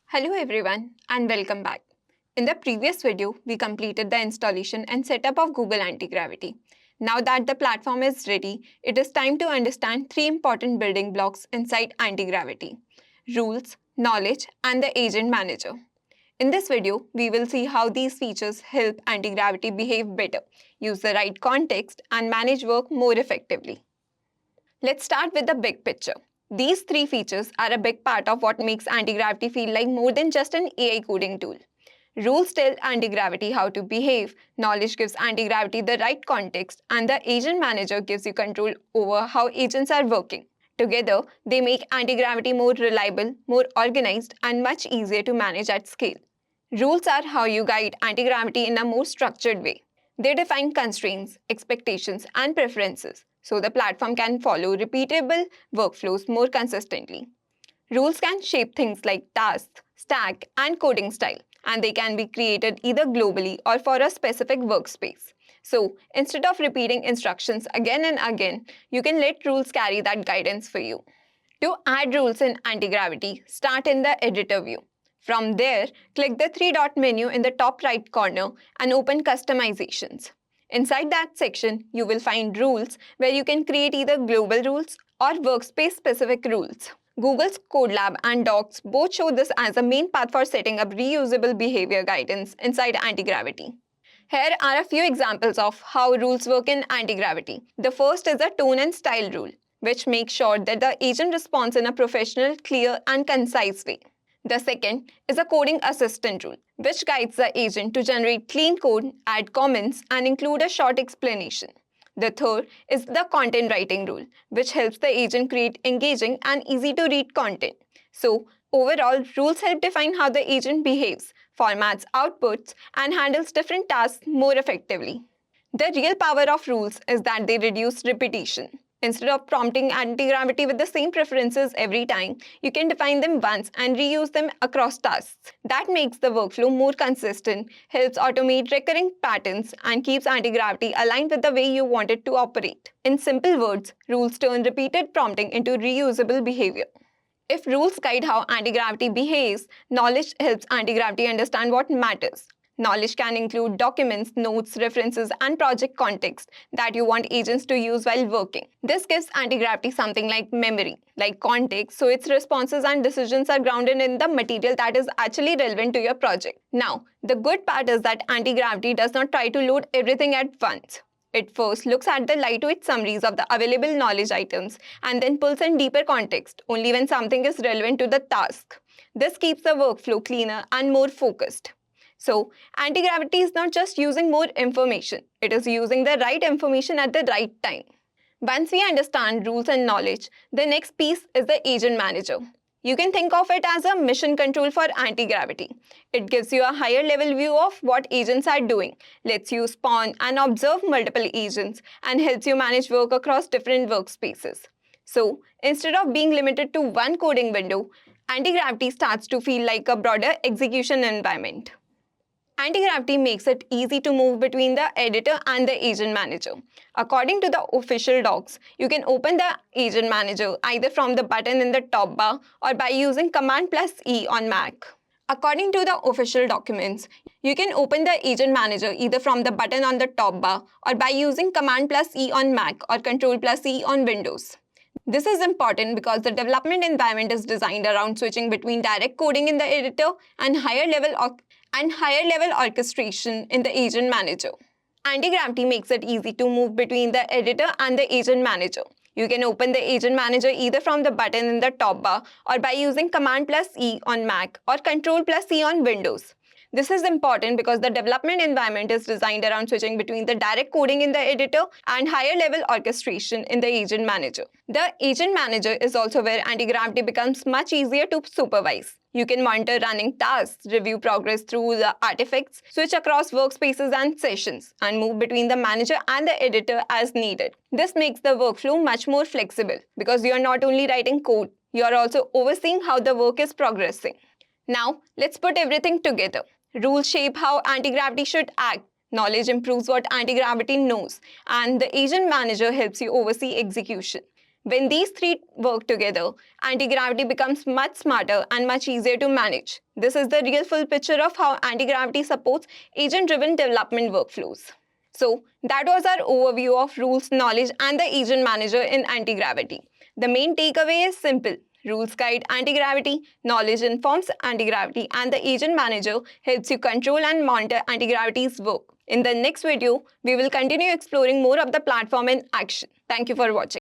Hello everyone and welcome back. In the previous video, we completed the installation and setup of Google Antigravity. Now that the platform is ready, it is time to understand three important building blocks inside Antigravity: rules, knowledge, and the agent manager. In this video, we will see how these features help Antigravity behave better, use the right context, and manage work more effectively. Let's start with the big picture. These three features are a big part of what makes anti-gravity feel like more than just an AI coding tool. Rules tell anti-gravity how to behave, knowledge gives anti-gravity the right context, and the agent manager gives you control over how agents are working. Together, they make anti-gravity more reliable, more organized, and much easier to manage at scale. Rules are how you guide anti-gravity in a more structured way. They define constraints, expectations, and preferences so the platform can follow repeatable workflows more consistently. Rules can shape things like tasks, stack, and coding style, and they can be created either globally or for a specific workspace. So, instead of repeating instructions again and again, you can let rules carry that guidance for you. To add rules in anti-gravity, start in the editor view. From there, click the three-dot menu in the top right corner and open Customizations. Inside that section, you will find rules where you can create either global rules or workspace-specific rules. Google's Codelab and Docs both show this as a main path for setting up reusable behavior guidance inside anti-gravity. Here are a few examples of how rules work in anti-gravity. The first is a tone and style rule, which makes sure that the agent responds in a professional, clear, and concise way. The second is a coding assistant rule, which guides the agent to generate clean code, add comments, and include a short explanation. The third is the content writing rule, which helps the agent create engaging and easy to read content. So, overall, rules help define how the agent behaves, formats outputs, and handles different tasks more effectively. The real power of rules is that they reduce repetition. Instead of prompting anti-gravity with the same preferences every time, you can define them once and reuse them across tasks. That makes the workflow more consistent, helps automate recurring patterns, and keeps anti-gravity aligned with the way you want it to operate. In simple words, rules turn repeated prompting into reusable behavior. If rules guide how anti-gravity behaves, knowledge helps anti-gravity understand what matters. Knowledge can include documents, notes, references, and project context that you want agents to use while working. This gives anti-gravity something like memory, like context, so its responses and decisions are grounded in the material that is actually relevant to your project. Now, the good part is that anti-gravity does not try to load everything at once. It first looks at the lightweight summaries of the available knowledge items and then pulls in deeper context only when something is relevant to the task. This keeps the workflow cleaner and more focused. So, anti-gravity is not just using more information, it is using the right information at the right time. Once we understand rules and knowledge, the next piece is the agent manager. You can think of it as a mission control for anti-gravity. It gives you a higher level view of what agents are doing, lets you spawn and observe multiple agents, and helps you manage work across different workspaces. So, instead of being limited to one coding window, anti-gravity starts to feel like a broader execution environment. Anti-gravity makes it easy to move between the editor and the agent manager. According to the official docs, you can open the agent manager either from the button in the top bar or by using Command plus E on Mac. According to the official documents, you can open the agent manager either from the button on the top bar or by using Command plus E on Mac or Control plus E on Windows. This is important because the development environment is designed around switching between direct coding in the editor and higher level orchestration in the agent manager. Anti-gravity makes it easy to move between the editor and the agent manager. You can open the agent manager either from the button in the top bar or by using Command plus E on Mac or Control plus E on Windows. This is important because the development environment is designed around switching between the direct coding in the editor and higher level orchestration in the agent manager. The agent manager is also where anti-gravity becomes much easier to supervise. You can monitor running tasks, review progress through the artifacts, switch across workspaces and sessions, and move between the manager and the editor as needed. This makes the workflow much more flexible because you are not only writing code, you are also overseeing how the work is progressing. Now, let's put everything together. Rules shape how anti-gravity should act. Knowledge improves what anti-gravity knows, and the agent manager helps you oversee execution. When these three work together, anti-gravity becomes much smarter and much easier to manage. This is the real full picture of how anti-gravity supports agent-driven development workflows. So that was our overview of rules, knowledge, and the agent manager in anti-gravity. The main takeaway is simple. Rules guide anti-gravity, knowledge informs anti-gravity, and the agent manager helps you control and monitor anti-gravity's work. In the next video, we will continue exploring more of the platform in action. Thank you for watching.